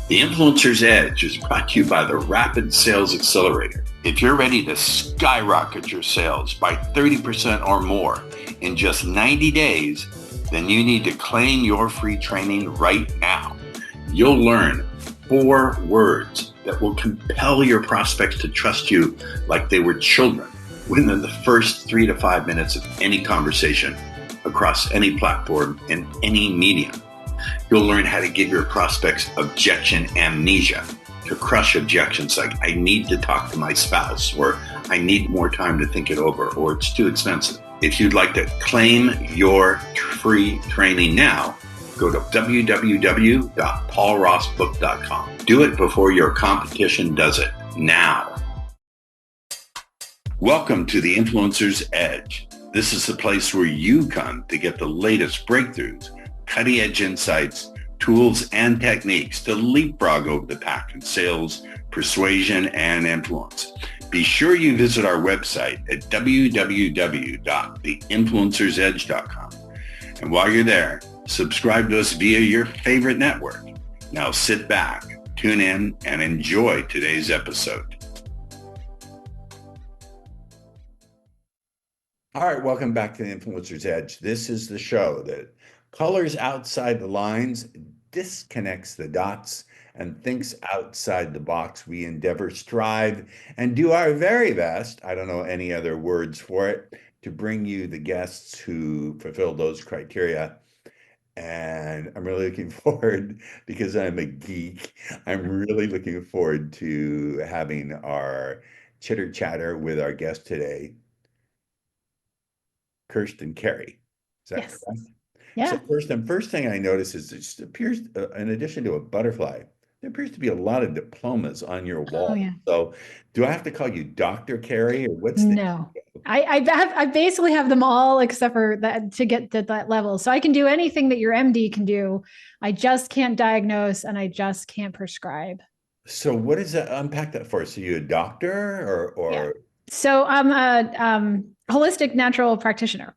The Influencer's Edge is brought to you by the Rapid Sales Accelerator. If you're ready to skyrocket your sales by 30% or more in just 90 days, then you need to claim your free training right now. You'll learn 4 words that will compel your prospects to trust you like they were children within the first 3 to 5 minutes of any conversation across any platform and any medium. You'll learn how to give your prospects objection amnesia, to crush objections like, I need to talk to my spouse, or I need more time to think it over, or it's too expensive. If you'd like to claim your free training now, go to www.paulrossbook.com. Do it before your competition does it now. Welcome to the Influencer's Edge. This is the place where you come to get the latest breakthroughs, cutting-edge insights, tools, and techniques to leapfrog over the pack in sales, persuasion, and influence. Be sure you visit our website at www.theinfluencersedge.com. And while you're there, subscribe to us via your favorite network. Now sit back, tune in, and enjoy today's episode. All right, welcome back to the Influencer's Edge. This is the show that colors outside the lines, disconnects the dots, and thinks outside the box. We endeavor, strive, and do our very best, I don't know any other words for it, to bring you the guests who fulfill those criteria. And I'm really looking forward, because I'm a geek, I'm really looking forward to having our chitter chatter with our guest today, Kirstin Carey. Is that Yes. correct? Yeah. So first thing I notice is it just appears, in addition to a butterfly, there appears to be a lot of diplomas on your Oh, wall. yeah. So do I have to call you Dr. Carey, or what's the? No. I basically have them all except for that to get to that level. So I can do anything that your MD can do. I just can't diagnose and I just can't prescribe. So what is that? Unpack that for us. Are you a doctor Yeah. or So I'm a holistic natural practitioner.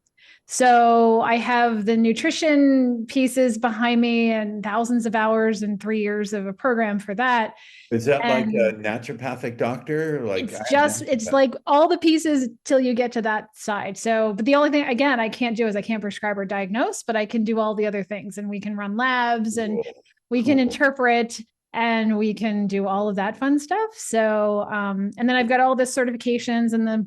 So I have the nutrition pieces behind me and thousands of hours and 3 years of a program for that. is that like a And naturopathic doctor? Like I have it's naturopath. like all the pieces till you get to that side. So, but the only thing, again, I can't do is I can't prescribe or diagnose, but I can do all the other things, and we can run labs and Cool. we can Cool. interpret and we can do all of that fun stuff. So, and then I've got all the certifications and the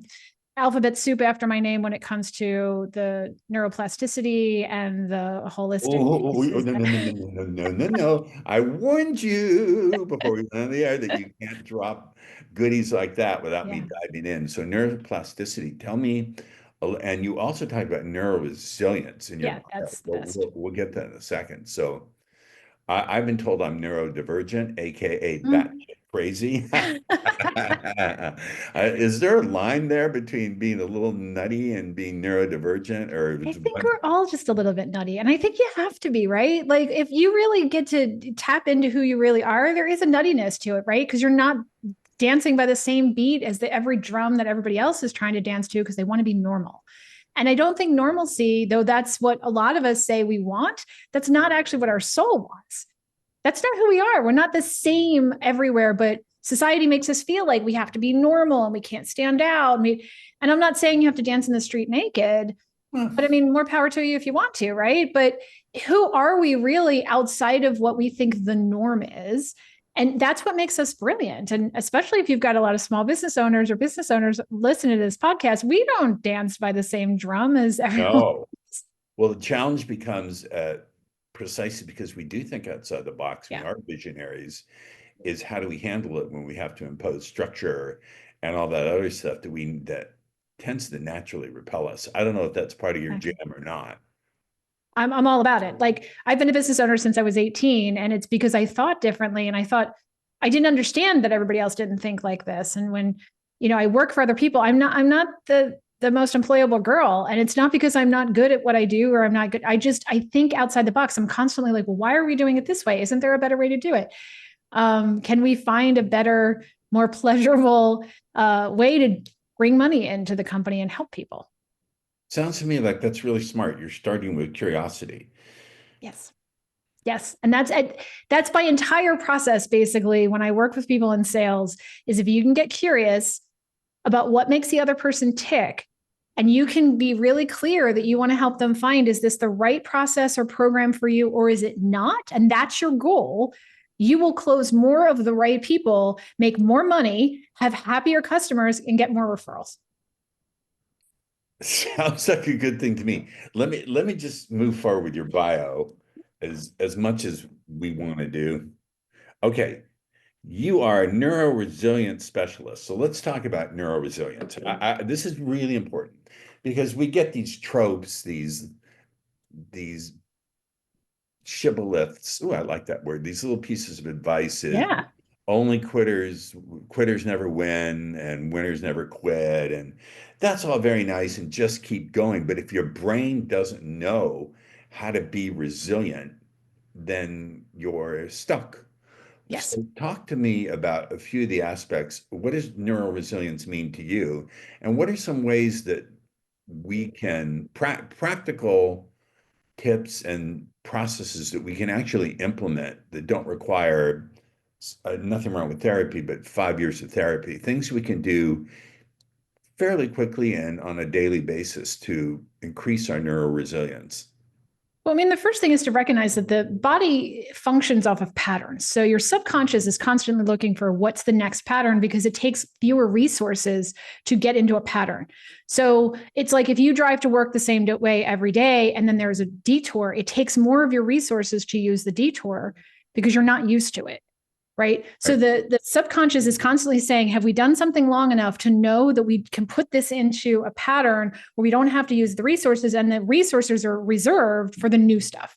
alphabet soup after my name when it comes to the neuroplasticity and the holistic pieces. No, no, no, no, no, no, no, no, no. I warned you before we went on the air that you can't drop goodies like that without me Yeah. diving in. So neuroplasticity, tell me, and you also talked about neuroresilience in your Yeah, bio. that's the We'll, best. we'll get that in a second. So I've been told I'm neurodivergent, aka Mm. batshit crazy. Is there a line there between being a little nutty and being neurodivergent, or I is think one? we're all just a little bit nutty. And I think you have to be, right? Like if you really get to tap into who you really are, there is a nuttiness to it, right? Because you're not dancing by the same beat as every drum that everybody else is trying to dance to because they want to be normal. And I don't think normalcy, though that's what a lot of us say we want, that's not actually what our soul wants. That's not who we are. We're not the same everywhere, but society makes us feel like we have to be normal and we can't stand out. And I'm not saying you have to dance in the street naked, but I mean, more power to you if you want to, right? But who are we really outside of what we think the norm is? And that's what makes us brilliant. And especially if you've got a lot of small business owners or business owners listening to this podcast, we don't dance by the same drum as everyone. No. Well, the challenge becomes precisely because we do think outside the box, we Yeah. are visionaries, is how do we handle it when we have to impose structure and all that other stuff that tends to naturally repel us. I don't know if that's part of your jam or not. I'm all about it. Like I've been a business owner since I was 18, and it's because I thought differently, and I thought I didn't understand that everybody else didn't think like this. And when I work for other people, I'm not the most employable girl, and it's not because I'm not good at what I do or I'm not good. I think outside the box. I'm constantly like, well, why are we doing it this way? Isn't there a better way to do it? Can we find a better, more pleasurable way to bring money into the company and help people? Sounds to me like that's really smart. You're starting with curiosity. Yes. Yes. And that's my entire process. Basically, when I work with people in sales, is if you can get curious about what makes the other person tick, and you can be really clear that you want to help them find, is this the right process or program for you, or is it not? And that's your goal. You will close more of the right people, make more money, have happier customers, and get more referrals. Sounds like a good thing to me. Let me just move forward with your bio as much as we want to do. Okay, you are a neuroresilience specialist. So let's talk about neuroresilience. This is really important because we get these tropes, these shibboleths. Oh, I like that word. These little pieces of advice is Yeah. only quitters never win, and winners never quit. And that's all very nice and just keep going. But if your brain doesn't know how to be resilient, then you're stuck. Yes. So talk to me about a few of the aspects. What does neuroresilience mean to you? And what are some ways that we can practical tips and processes that we can actually implement that don't require nothing wrong with therapy, but 5 years of therapy, things we can do fairly quickly and on a daily basis to increase our neuroresilience? Well, I mean, the first thing is to recognize that the body functions off of patterns. So your subconscious is constantly looking for what's the next pattern because it takes fewer resources to get into a pattern. So it's like if you drive to work the same way every day and then there's a detour, it takes more of your resources to use the detour because you're not used to it. Right. So the subconscious is constantly saying, have we done something long enough to know that we can put this into a pattern where we don't have to use the resources, and the resources are reserved for the new stuff,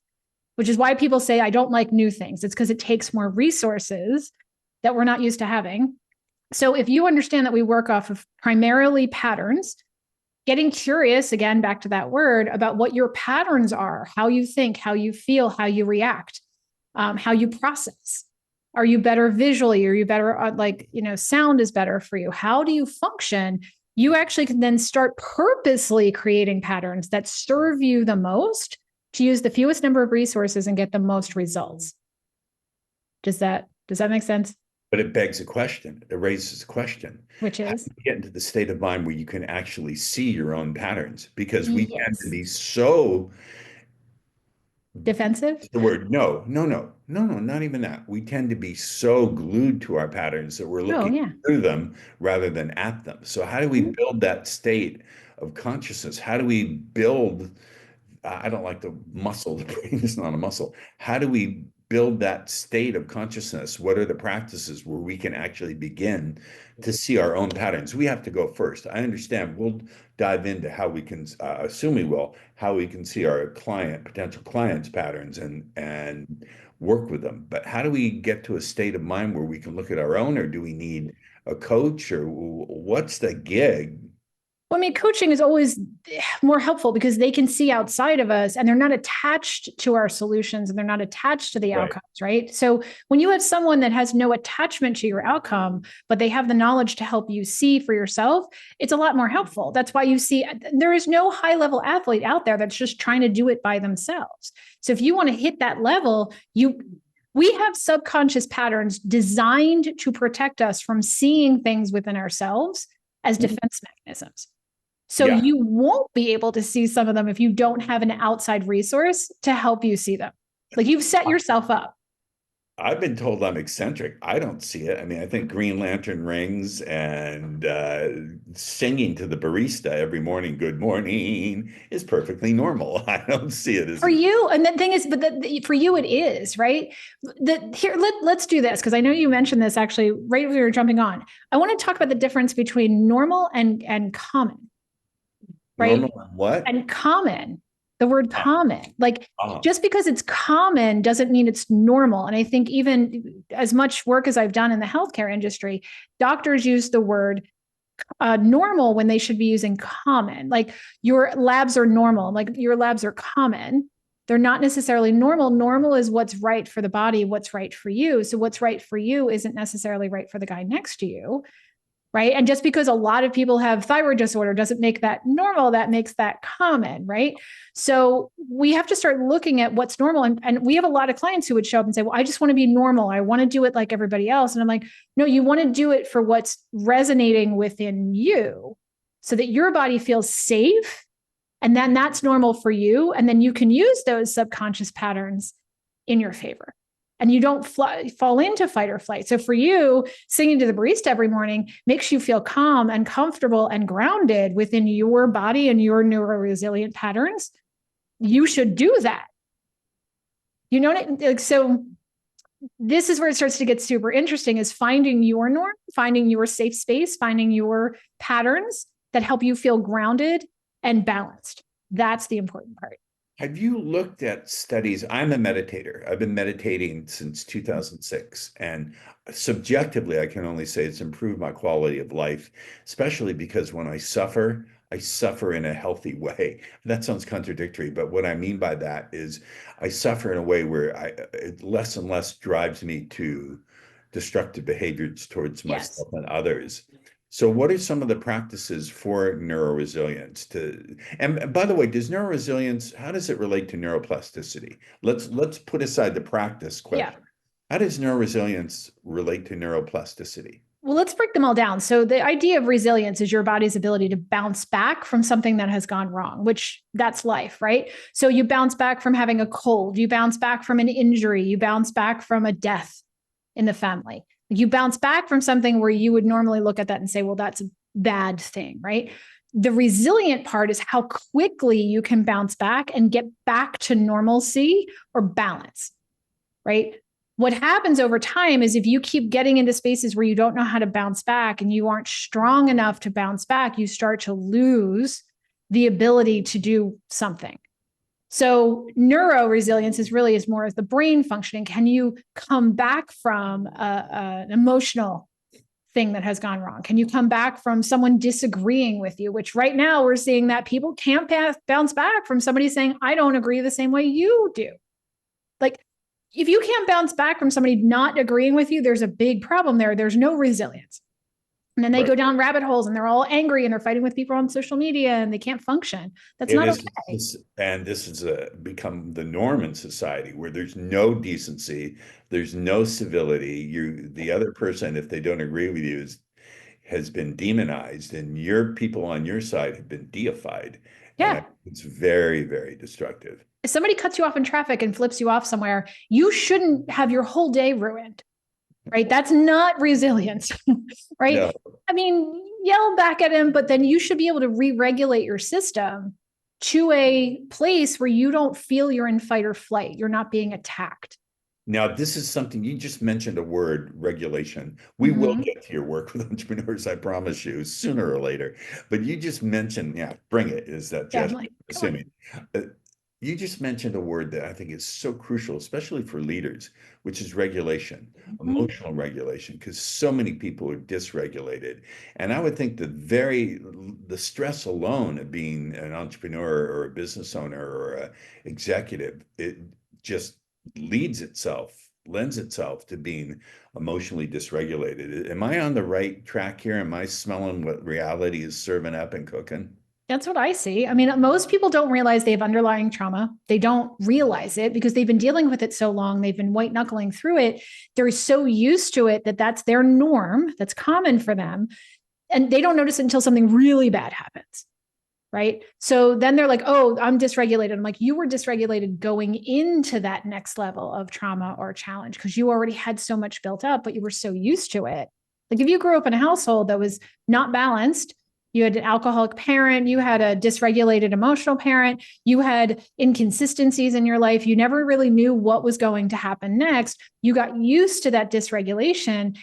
which is why people say, I don't like new things. It's because it takes more resources that we're not used to having. So if you understand that we work off of primarily patterns, getting curious, again, back to that word, about what your patterns are, how you think, how you feel, how you react, how you process. Are you better visually? Are you better sound is better for you? How do you function? You actually can then start purposely creating patterns that serve you the most to use the fewest number of resources and get the most results. Does that make sense? But it begs a question. It raises a question. Which How is? do you get into the state of mind where you can actually see your own patterns? Because we tend to Yes. be so Defensive? the word no, not even that. We tend to be so glued to our patterns that we're Oh, looking yeah. through them rather than at them. So how do we build that state of consciousness? How do we build, I don't like the muscle, the brain is not a muscle. How do we build that state of consciousness? What are the practices where we can actually begin to see our own patterns? We have to go first. I understand. We'll dive into how we can, assume we will, how we can see our potential clients' patterns and work with them. But how do we get to a state of mind where we can look at our own, or do we need a coach, or what's the gig? Well, I mean, coaching is always more helpful because they can see outside of us and they're not attached to our solutions and they're not attached to the outcomes, right? So when you have someone that has no attachment to your outcome, but they have the knowledge to help you see for yourself, it's a lot more helpful. That's why you see there is no high-level athlete out there that's just trying to do it by themselves. So if you want to hit that level, we have subconscious patterns designed to protect us from seeing things within ourselves as defense mechanisms. So you won't be able to see some of them if you don't have an outside resource to help you see them. Like you've set yourself up. I've been told I'm eccentric. I don't see it. I mean, I think Green Lantern rings and singing to the barista every morning, "Good morning," is perfectly normal. I don't see it as For you. And the thing is, but for you, it is, right? Let's do this because I know you mentioned this actually right when we were jumping on. I want to talk about the difference between normal and common. Right. normal. What? And common, the word common, like Oh, just because it's common doesn't mean it's normal. And I think even as much work as I've done in the healthcare industry, doctors use the word normal when they should be using common. Like your labs are normal, like your labs are common. They're not necessarily normal. Normal is what's right for the body, what's right for you. So what's right for you isn't necessarily right for the guy next to you. right? And just because a lot of people have thyroid disorder doesn't make that normal, that makes that common, right? So we have to start looking at what's normal. And we have a lot of clients who would show up and say, well, I just want to be normal. I want to do it like everybody else. And I'm like, no, you want to do it for what's resonating within you so that your body feels safe. And then that's normal for you. And then you can use those subconscious patterns in your favor. And you don't fall into fight or flight. So for you, singing to the barista every morning makes you feel calm and comfortable and grounded within your body and your neuroresilient patterns. You should do that. You know what I mean? Like, so this is where it starts to get super interesting, is finding your norm, finding your safe space, finding your patterns that help you feel grounded and balanced. That's the important part. Have you looked at studies? I'm a meditator. I've been meditating since 2006. And subjectively, I can only say it's improved my quality of life, especially because when I suffer in a healthy way. That sounds contradictory, but what I mean by that is I suffer in a way where it less and less drives me to destructive behaviors towards myself and others. So what are some of the practices for neuroresilience and by the way, how does it relate to neuroplasticity? Let's put aside the practice question. Yeah. How does neuroresilience relate to neuroplasticity? Well, let's break them all down. So the idea of resilience is your body's ability to bounce back from something that has gone wrong, which that's life, right? So you bounce back from having a cold, you bounce back from an injury, you bounce back from a death in the family. You bounce back from something where you would normally look at that and say, well, that's a bad thing, right? The resilient part is how quickly you can bounce back and get back to normalcy or balance, right? What happens over time is if you keep getting into spaces where you don't know how to bounce back and you aren't strong enough to bounce back, you start to lose the ability to do something. So neuroresilience is more as the brain functioning. Can you come back from an emotional thing that has gone wrong? Can you come back from someone disagreeing with you? Which right now we're seeing that people can't bounce back from somebody saying, I don't agree the same way you do. Like, if you can't bounce back from somebody not agreeing with you, there's a big problem there. There's no resilience. And then they go down rabbit holes and they're all angry and they're fighting with people on social media and they can't function. That's not okay. And this has become the norm in society where there's no decency, there's no civility. The other person, if they don't agree with you, has been demonized, and your people on your side have been deified. Yeah. And it's very, very destructive. If somebody cuts you off in traffic and flips you off somewhere, you shouldn't have your whole day ruined. Right? That's not resilience, right? No. I mean, yell back at him, but then you should be able to re-regulate your system to a place where you don't feel you're in fight or flight. You're not being attacked. Now, this is something you just mentioned, a word, regulation. We will get to your work with entrepreneurs, I promise you, sooner or later. But you just mentioned, bring it, is that just assuming. You just mentioned a word that I think is so crucial, especially for leaders, which is regulation, emotional regulation, because so many people are dysregulated. And I would think the stress alone of being an entrepreneur or a business owner or an executive, it just lends itself to being emotionally dysregulated. Am I on the right track here? Am I smelling what reality is serving up and cooking? That's what I see. I mean, most people don't realize they have underlying trauma. They don't realize it because they've been dealing with it so long. They've been white knuckling through it. They're so used to it that that's their norm. That's common for them. And they don't notice it until something really bad happens. Right. So then they're like, oh, I'm dysregulated. I'm like, you were dysregulated going into that next level of trauma or challenge because you already had so much built up, but you were so used to it. Like if you grew up in a household that was not balanced, you had an alcoholic parent, you had a dysregulated emotional parent, you had inconsistencies in your life, you never really knew what was going to happen next. You got used to that dysregulation.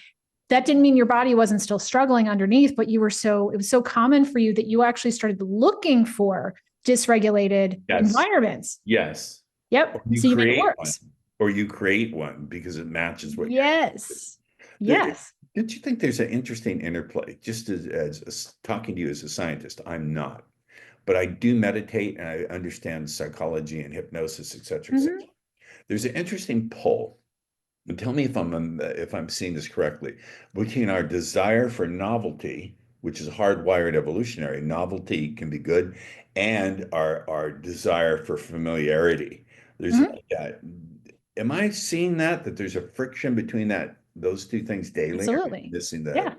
That didn't mean your body wasn't still struggling underneath, but it was so common for you that you actually started looking for dysregulated environments. Yes. Yep. So you make it worse. Or you create one because it matches what Yes. Yes. Don't you think there's an interesting interplay? Just as talking to you as a scientist, I'm not, but I do meditate and I understand psychology and hypnosis, et cetera, et cetera. There's an interesting pull And tell me if I'm seeing this correctly. Between our desire for novelty, which is hardwired evolutionary, novelty can be good, and our desire for familiarity. There's Mhm. am I seeing that there's a friction between those two things daily, or am I Absolutely. Yeah.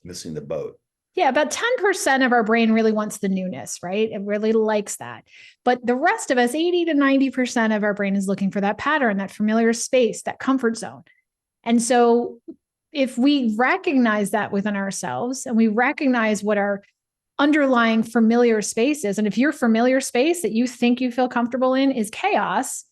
missing the boat? Yeah, about 10% of our brain really wants the newness, right? It really likes that. But the rest of us, 80 to 90% of our brain is looking for that pattern, that familiar space, that comfort zone. And so if we recognize that within ourselves and we recognize what our underlying familiar space is, and if your familiar space that you think you feel comfortable in is chaos,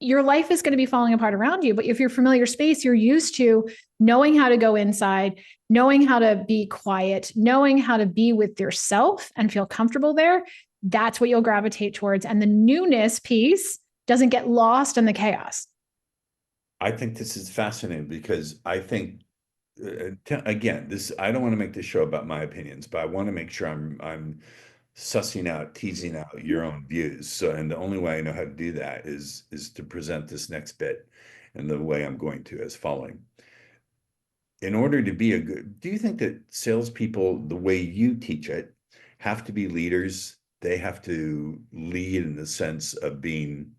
your life is going to be falling apart around you. But if your familiar space, you're used to knowing how to go inside, knowing how to be quiet, knowing how to be with yourself and feel comfortable there, that's what you'll gravitate towards. And the newness piece doesn't get lost in the chaos. I think this is fascinating because I think again, this I don't want to make this show about my opinions, but I want to make sure I'm sussing out, teasing out your own views. So, and the only way I know how to do that is to present this next bit in the way I'm going to as following. In order to be a good, do you think that salespeople, the way you teach it, have to be leaders? They have to lead in the sense of being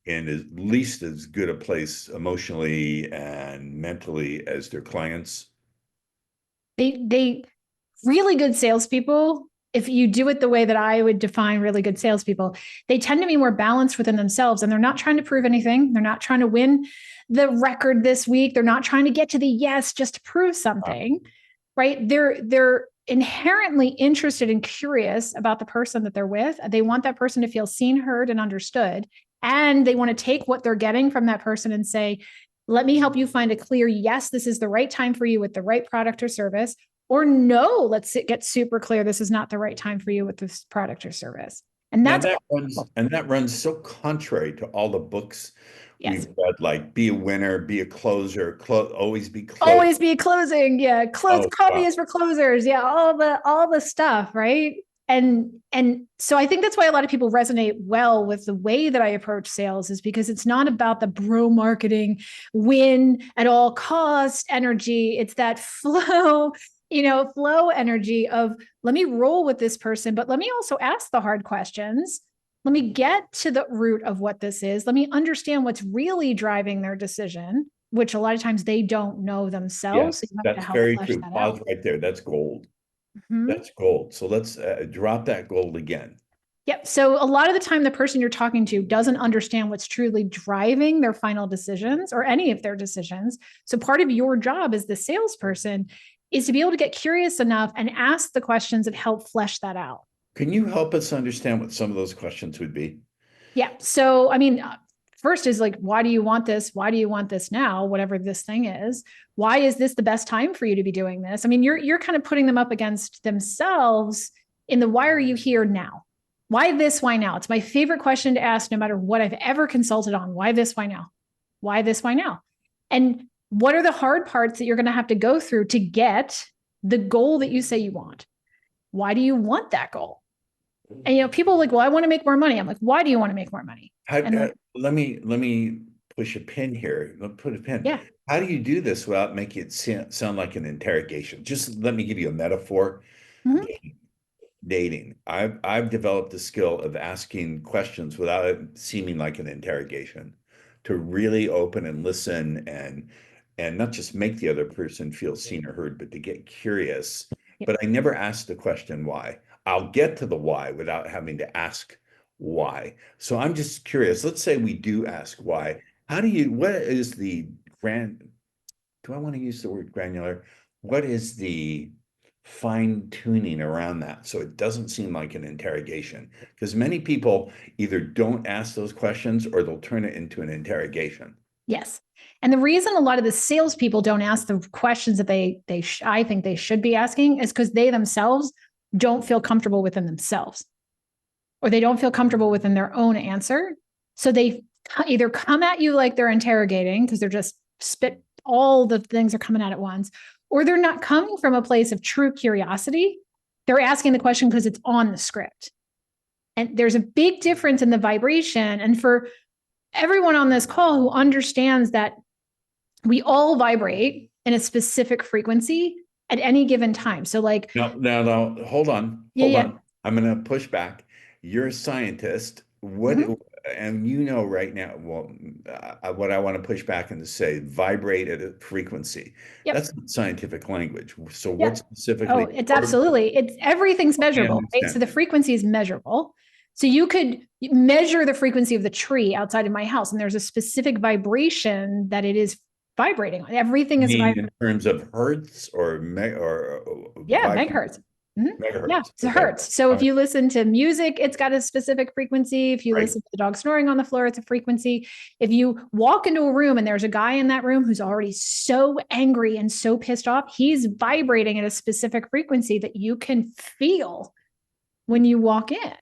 in at least as good a place emotionally and mentally as their clients? They really good salespeople, if you do it the way that I would define really good salespeople, they tend to be more balanced within themselves, and they're not trying to prove anything. They're not trying to win the record this week. They're not trying to get to the yes just to prove something, right? They're inherently interested and curious about the person that they're with. They want that person to feel seen, heard, and understood. And they want to take what they're getting from that person and say, let me help you find a clear yes, this is the right time for you with the right product or service. Or no, let's get super clear. This is not the right time for you with this product or service. And Now that's that runs so contrary to all the books yes. we've read, like be a winner, be a closer, always be close. Always be closing. Yeah. Close Oh, coffee wow. is for closers. Yeah. All the stuff, right? And so I think that's why a lot of people resonate well with the way that I approach sales, is because it's not about the bro marketing win at all cost energy. It's that flow energy of, let me roll with this person, but let me also ask the hard questions. Let me get to the root of what this is. Let me understand what's really driving their decision, which a lot of times they don't know themselves. So Yes, you have to that's help very flesh true. that Pause out. right there. That's gold. Mhm. That's gold. So let's drop that gold again. Yep. So a lot of the time, the person you're talking to doesn't understand what's truly driving their final decisions or any of their decisions. So part of your job as the salesperson is to be able to get curious enough and ask the questions that help flesh that out. Can you help us understand what some of those questions would be? Yeah. So, I mean, first is like, why do you want this? Why do you want this now? Whatever this thing is. Why is this the best time for you to be doing this? I mean, you're kind of putting them up against themselves in the why are you here now? Why this? Why now? It's my favorite question to ask, no matter what I've ever consulted on. Why this? Why now? Why this? Why now? And what are the hard parts that you're going to have to go through to get the goal that you say you want? Why do you want that goal? And people are like, well, I want to make more money. I'm like, why do you want to make more money? And like, Let me push a pin here. Put a pin. yeah. How do you do this without making it sound like an interrogation? Just let me give you a metaphor. Mhm. Dating. I've developed the skill of asking questions without it seeming like an interrogation, to really open and listen and not just make the other person feel seen or heard, but to get curious. Yeah. But I never ask the question why. I'll get to the why without having to ask why. So I'm just curious. Let's say we do ask why. What is the grand, do I want to use the word granular? What is the fine tuning around that so it doesn't seem like an interrogation? Because many people either don't ask those questions or they'll turn it into an interrogation. Yes. And the reason a lot of the salespeople don't ask the questions that I think they should be asking is because they themselves don't feel comfortable within themselves, or they don't feel comfortable within their own answer. So they either come at you like they're interrogating because they're just spit, all the things are coming out at once, or they're not coming from a place of true curiosity. They're asking the question because it's on the script. And there's a big difference in the vibration. And for everyone on this call who understands that we all vibrate in a specific frequency at any given time. So like, no, hold on, yeah. I'm going to push back. You're a scientist. And you know right now, well, what I want to push back and to say, vibrate at a frequency. Yep. That's not scientific language. So Yeah. what specifically? Oh, it's absolutely, everything's measurable, right? So the frequency is measurable. So you could measure the frequency of the tree outside of my house, and there's a specific vibration that it is vibrating on. Everything is vibrating. In terms of hertz or megahertz. Megahertz. Yeah, it's hertz. So if you listen to music, it's got a specific frequency. If you listen to the dog snoring on the floor, it's a frequency. If you walk into a room and there's a guy in that room who's already so angry and so pissed off, he's vibrating at a specific frequency that you can feel when you walk in.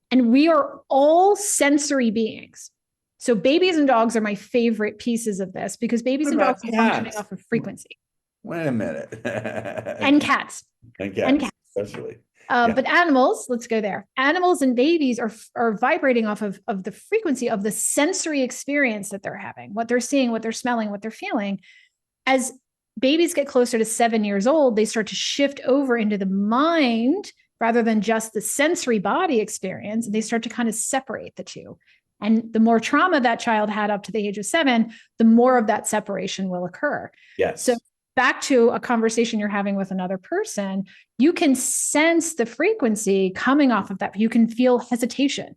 And we are all sensory beings. So babies and dogs are my favorite pieces of this, because babies and dogs are functioning off of frequency. Wait a minute. And cats. And cats, especially. But animals, let's go there. Animals and babies are vibrating off of the frequency of the sensory experience that they're having, what they're seeing, what they're smelling, what they're feeling. As babies get closer to 7 years old, they start to shift over into the mind rather than just the sensory body experience. And they start to kind of separate the two. And the more trauma that child had up to the age of 7, the more of that separation will occur. Yes. So back to a conversation you're having with another person, you can sense the frequency coming off of that. You can feel hesitation.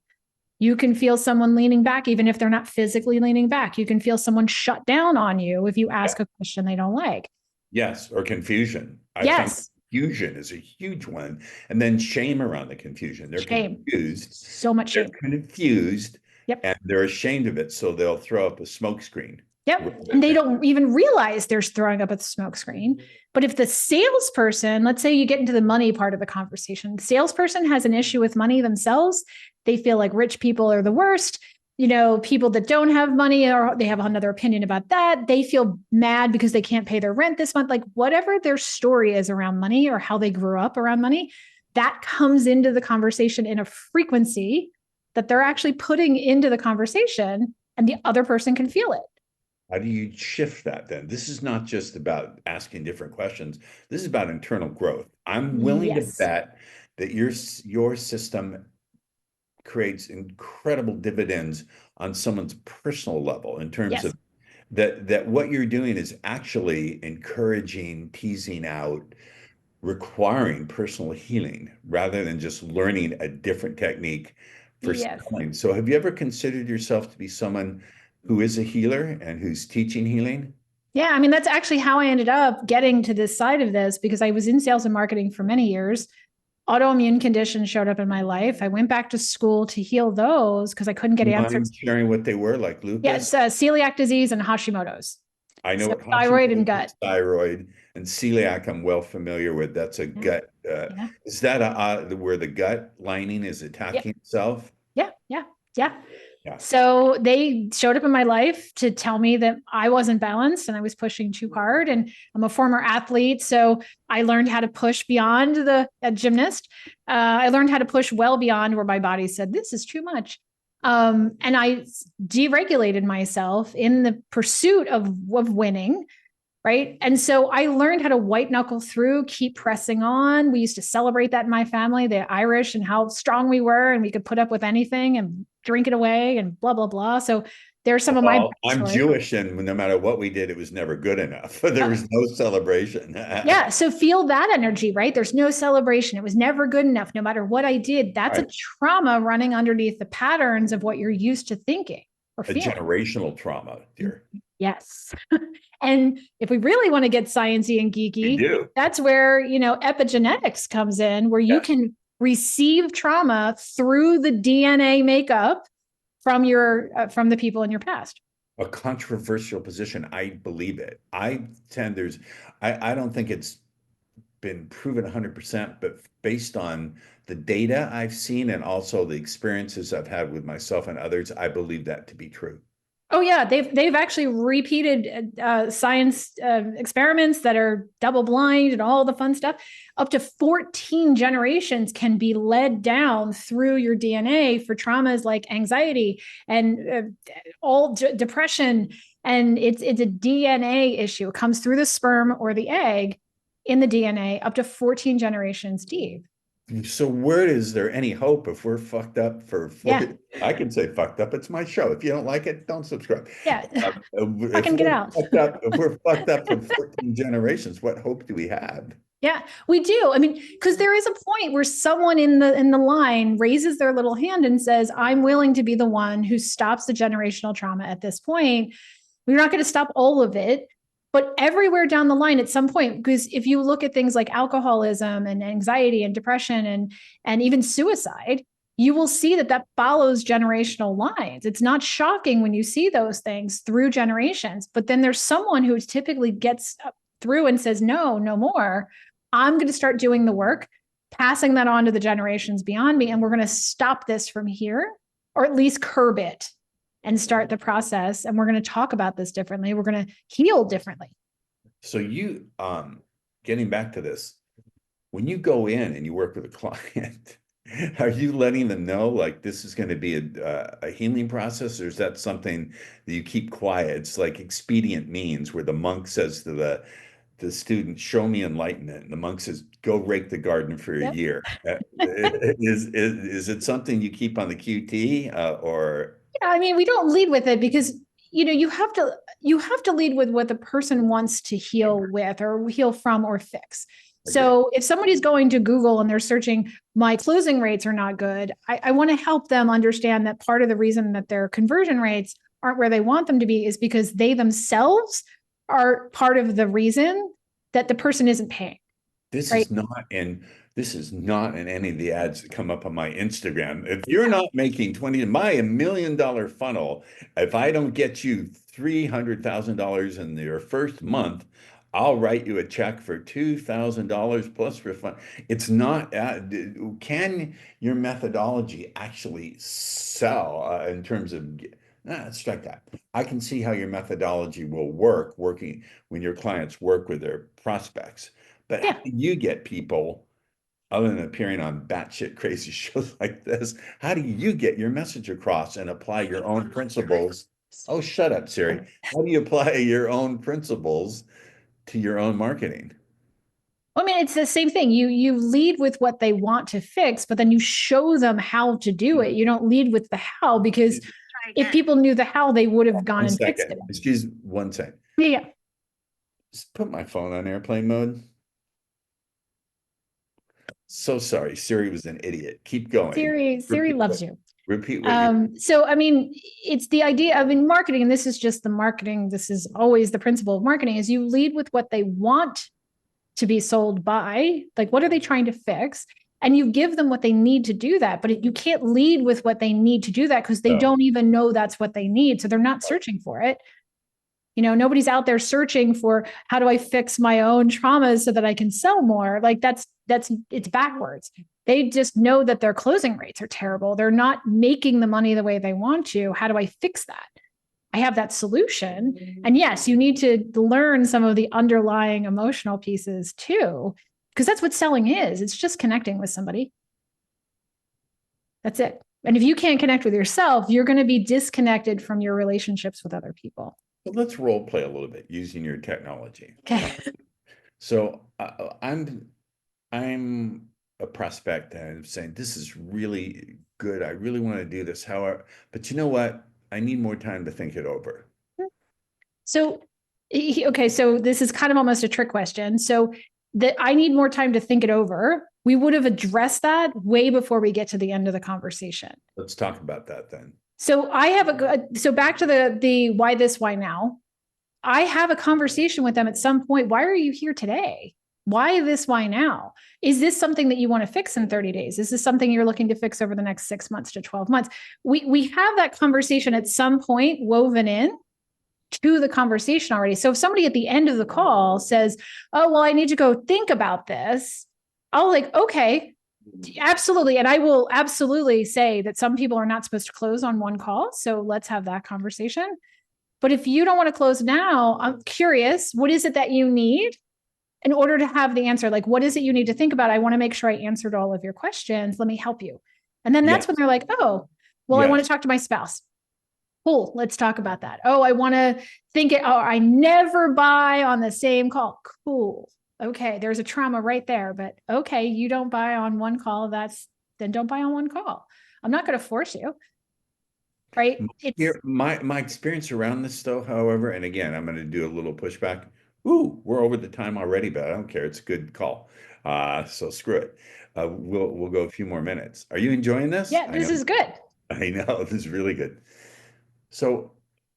You can feel someone leaning back, even if they're not physically leaning back. You can feel someone shut down on you if you ask a question they don't like. Yes, or confusion. Yes. Confusion is a huge one. And then shame around the confusion. They're confused. So much shame. They're confused. Yep. And they're ashamed of it. So they'll throw up a smoke screen. Yep. And they don't even realize they're throwing up a smoke screen. But if the salesperson, let's say you get into the money part of the conversation, the salesperson has an issue with money themselves. They feel like rich people are the worst. You know, people that don't have money, or they have another opinion about that. They feel mad because they can't pay their rent this month. Like whatever their story is around money or how they grew up around money, that comes into the conversation in a frequency that they're actually putting into the conversation, and the other person can feel it. How do you shift that then? This is not just about asking different questions. This is about internal growth. I'm willing to bet that your system creates incredible dividends on someone's personal level in terms of that what you're doing is actually encouraging, teasing out, requiring personal healing rather than just learning a different technique for selling. So have you ever considered yourself to be someone who is a healer and who's teaching healing? Yeah, I mean, that's actually how I ended up getting to this side of this, because I was in sales and marketing for many years. Autoimmune conditions showed up in my life. I went back to school to heal those because I couldn't get answers. Sharing what they were, like lupus? Yes, celiac disease and Hashimoto's. I know thyroid and gut. Thyroid and celiac, I'm well familiar with. That's a gut. Is that where the gut lining is attacking itself? Yeah. So they showed up in my life to tell me that I wasn't balanced and I was pushing too hard. And I'm a former athlete, so I learned how to push beyond a gymnast. I learned how to push well beyond where my body said, this is too much. And I deregulated myself in the pursuit of winning. Right. And so I learned how to white knuckle through, keep pressing on. We used to celebrate that in my family, the Irish, and how strong we were, and we could put up with anything and drink it away and blah, blah, blah. So there's some of my I'm Jewish, and no matter what we did, it was never good enough. There was no celebration. Yeah. So feel that energy, right? There's no celebration. It was never good enough. No matter what I did, that's a trauma running underneath the patterns of what you're used to thinking or feeling. Generational trauma, dear. Yes. And if we really want to get sciencey and geeky, that's where, epigenetics comes in, where you can receive trauma through the DNA makeup from the people in your past. A controversial position. I believe it. I don't think it's been proven 100%, but based on the data I've seen and also the experiences I've had with myself and others, I believe that to be true. Oh yeah, they've actually repeated science experiments that are double blind and all the fun stuff. Up to 14 generations can be led down through your DNA for traumas like anxiety and all depression And it's a DNA issue. It comes through the sperm or the egg in the DNA up to 14 generations deep. So where is there any hope if we're fucked up for 40? Yeah. I can say fucked up. It's my show. If you don't like it, don't subscribe. Yeah. If Fucking get out. if we're fucked up for 14 generations, what hope do we have? Yeah, we do. I mean, because there is a point where someone in the line raises their little hand and says, I'm willing to be the one who stops the generational trauma at this point. We're not going to stop all of it, but everywhere down the line at some point, because if you look at things like alcoholism and anxiety and depression and even suicide, you will see that follows generational lines. It's not shocking when you see those things through generations, but then there's someone who typically gets through and says, no, no more. I'm going to start doing the work, passing that on to the generations beyond me, and we're going to stop this from here, or at least curb it and start the process. And we're going to talk about this differently. We're going to heal differently. So you, getting back to this, when you go in and you work with a client, are you letting them know like this is going to be a healing process, or is that something that you keep quiet? It's like expedient means, where the monk says to the student, show me enlightenment, and the monk says, go rake the garden for a year. Is it something you keep on the QT, or? Yeah, I mean, we don't lead with it because you have to lead with what the person wants to heal with or heal from or fix. So if somebody's going to Google and they're searching, my closing rates are not good, I want to help them understand that part of the reason that their conversion rates aren't where they want them to be is because they themselves are part of the reason that the person isn't paying. This right? is not in any of the ads that come up on my Instagram. If you're not making my $1 million funnel, if I don't get you $300,000 in your first month, I'll write you a check for $2,000 plus refund. It's not, can your methodology actually sell in terms of, strike that. I can see how your methodology will working when your clients work with their prospects. But how do you get people, other than appearing on batshit crazy shows like this, how do you get your message across and apply your own principles? Oh, shut up, Siri. How do you apply your own principles to your own marketing? I mean, it's the same thing. You lead with what they want to fix, but then you show them how to do it. You don't lead with the how, because if people knew the how, they would have gone and fixed it. Excuse 1 second. Yeah. Just put my phone on airplane mode. So sorry, Siri was an idiot. Keep going. Siri loves you. Repeat what so I mean, it's the idea of in marketing, and this is just the marketing, this is always the principle of marketing, is you lead with what they want to be sold by, like what are they trying to fix? And you give them what they need to do that, but you can't lead with what they need to do that because they don't even know that's what they need. So they're not searching for it. Nobody's out there searching for how do I fix my own traumas so that I can sell more. Like it's backwards. They just know that their closing rates are terrible. They're not making the money the way they want to. How do I fix that? I have that solution. And yes, you need to learn some of the underlying emotional pieces too, because that's what selling is. It's just connecting with somebody. That's it. And if you can't connect with yourself, you're going to be disconnected from your relationships with other people. So let's role play a little bit using your technology. Okay. So I'm a prospect and I'm saying, this is really good. I really want to do this. However, but you know what? I need more time to think it over. So, okay. So this is kind of almost a trick question. So that I need more time to think it over. We would have addressed that way before we get to the end of the conversation. Let's talk about that then. So I have so back to the why this, why now. I have a conversation with them at some point. Why are you here today? Why this, why now? Is this something that you want to fix in 30 days? Is this something you're looking to fix over the next 6 months to 12 months? We have that conversation at some point woven in to the conversation already. So if somebody at the end of the call says, oh, well, I need to go think about this, I'll like, okay, absolutely. And I will absolutely say that some people are not supposed to close on one call. So let's have that conversation. But if you don't want to close now, I'm curious, what is it that you need in order to have the answer? Like, what is it you need to think about? I want to make sure I answered all of your questions. Let me help you. And then that's when they're like, oh, well, I want to talk to my spouse. Cool. Let's talk about that. Oh, I want to think it. Oh, I never buy on the same call. Cool. Okay. There's a trauma right there, but okay. You don't buy on one call. Then don't buy on one call. I'm not going to force you. Right. My experience around this though, however, and again, I'm going to do a little pushback. Ooh, we're over the time already, but I don't care. It's a good call. So screw it. We'll go a few more minutes. Are you enjoying this? Yeah, this is good. I know this is really good. So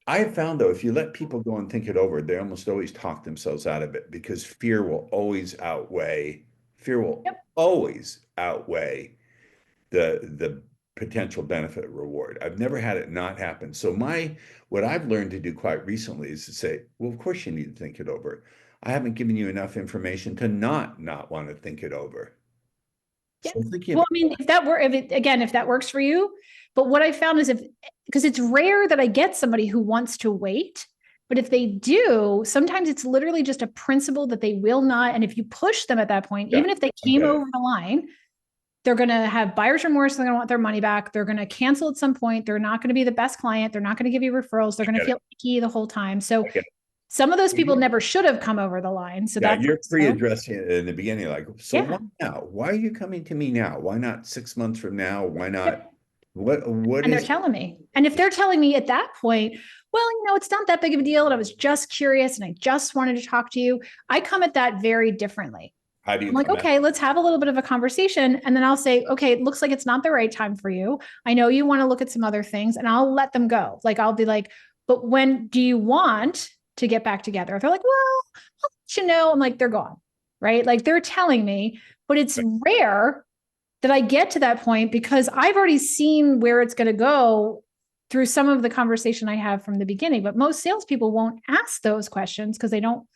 I have found though, if you let people go and think it over, they almost always talk themselves out of it because fear will always outweigh the potential benefit reward. I've never had it not happen. So what I've learned to do quite recently is to say, well, of course you need to think it over. I haven't given you enough information to not want to think it over. Yeah. So well, I mean, if that works for you, but what I found is because it's rare that I get somebody who wants to wait, but if they do, sometimes it's literally just a principle that they will not. And if you push them at that point, even if they came over the line, they're going to have buyer's remorse. They're going to want their money back. They're going to cancel at some point. They're not going to be the best client. They're not going to give you referrals. They're going to feel icky the whole time. So some of those people never should have come over the line. So that's you're pre-addressing it in the beginning, like, so why now? Why are you coming to me now? Why not 6 months from now? Why not? What and they're telling me. And if they're telling me at that point, well, it's not that big of a deal. And I was just curious and I just wanted to talk to you. I come at that very differently. I'm like, okay, let's have a little bit of a conversation. And then I'll say, okay, it looks like it's not the right time for you. I know you want to look at some other things and I'll let them go. Like, I'll be like, but when do you want to get back together? If they're like, well, I'll let you know. I'm like, they're gone, right? Like they're telling me, but it's rare that I get to that point because I've already seen where it's going to go through some of the conversation I have from the beginning. But most salespeople won't ask those questions because they don't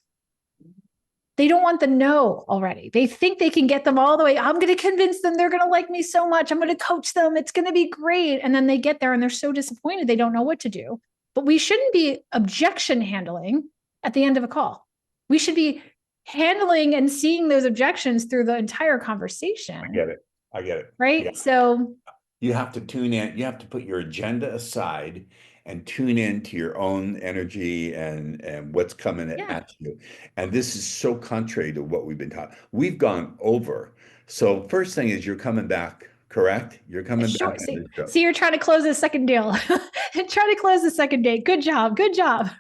want the no already. They think they can get them all the way. I'm going to convince them they're going to like me so much. I'm going to coach them. It's going to be great. And then they get there and they're so disappointed. They don't know what to do. But we shouldn't be objection handling at the end of a call. We should be handling and seeing those objections through the entire conversation. I get it. Right. Yeah. So you have to tune in. You have to put your agenda aside and tune in to your own energy and what's coming at you. And this is so contrary to what we've been taught. We've gone over. So first thing is you're coming back, correct? You're coming back. See, you're trying to close the second deal. Try to close the second date. Good job. Good job.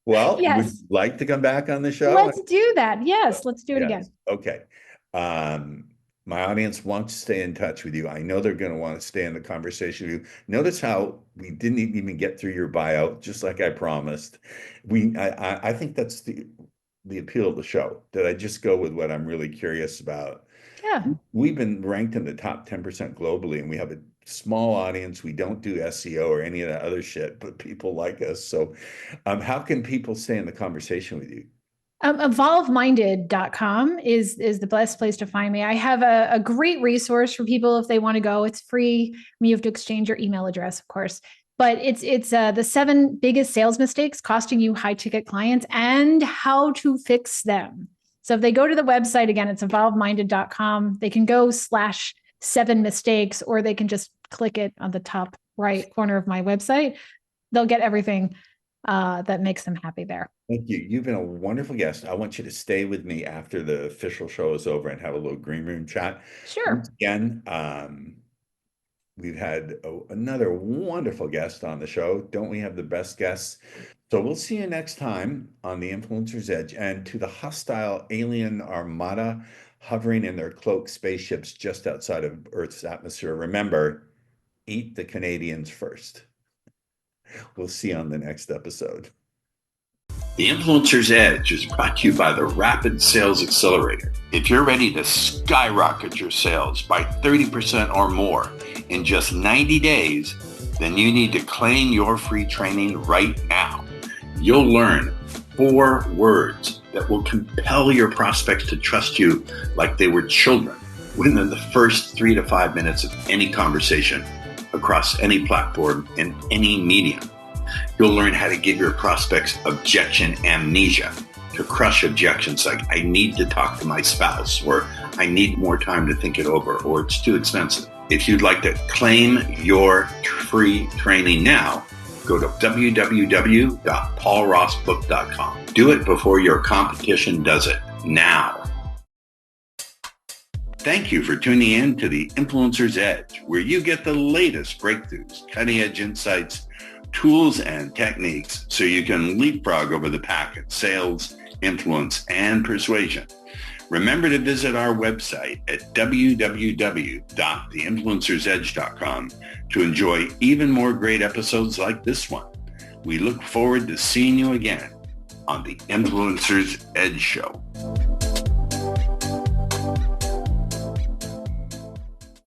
Well, would you like to come back on the show? Let's do that. Yes, let's do it again. Okay. My audience wants to stay in touch with you. I know they're going to want to stay in the conversation with you. Notice how we didn't even get through your bio, just like I promised. I think that's the appeal of the show, that I just go with what I'm really curious about. Yeah. We've been ranked in the top 10% globally, and we have a small audience. We don't do SEO or any of that other shit, but people like us. So how can people stay in the conversation with you? Evolveminded.com is the best place to find me. I have a great resource for people if they want to go. It's free. I mean, you have to exchange your email address, of course, but it's the 7 biggest sales mistakes costing you high ticket clients and how to fix them. So if they go to the website, again, it's evolveminded.com. They can go /7 mistakes, or they can just click it on the top right corner of my website. They'll get everything that makes them happy there. Thank you. You've been a wonderful guest. I want you to stay with me after the official show is over and have a little green room chat. Sure. Once again, we've had another wonderful guest on the show. Don't we have the best guests? So we'll see you next time on The Influencer's Edge. And to the hostile alien armada hovering in their cloaked spaceships just outside of Earth's atmosphere, remember, eat the Canadians first. We'll see you on the next episode. The Influencer's Edge is brought to you by the Rapid Sales Accelerator. If you're ready to skyrocket your sales by 30% or more in just 90 days, then you need to claim your free training right now. You'll learn 4 words that will compel your prospects to trust you like they were children within the first 3 to 5 minutes of any conversation across any platform and any medium. You'll learn how to give your prospects objection amnesia, to crush objections like, I need to talk to my spouse, or I need more time to think it over, or it's too expensive. If you'd like to claim your free training now, go to www.paulrossbook.com. Do it before your competition does it. Now. Thank you for tuning in to the Influencer's Edge, where you get the latest breakthroughs, cutting-edge insights, tools, and techniques so you can leapfrog over the pack in sales, influence, and persuasion. Remember to visit our website at www.theinfluencersedge.com to enjoy even more great episodes like this one. We look forward to seeing you again on the Influencer's Edge Show.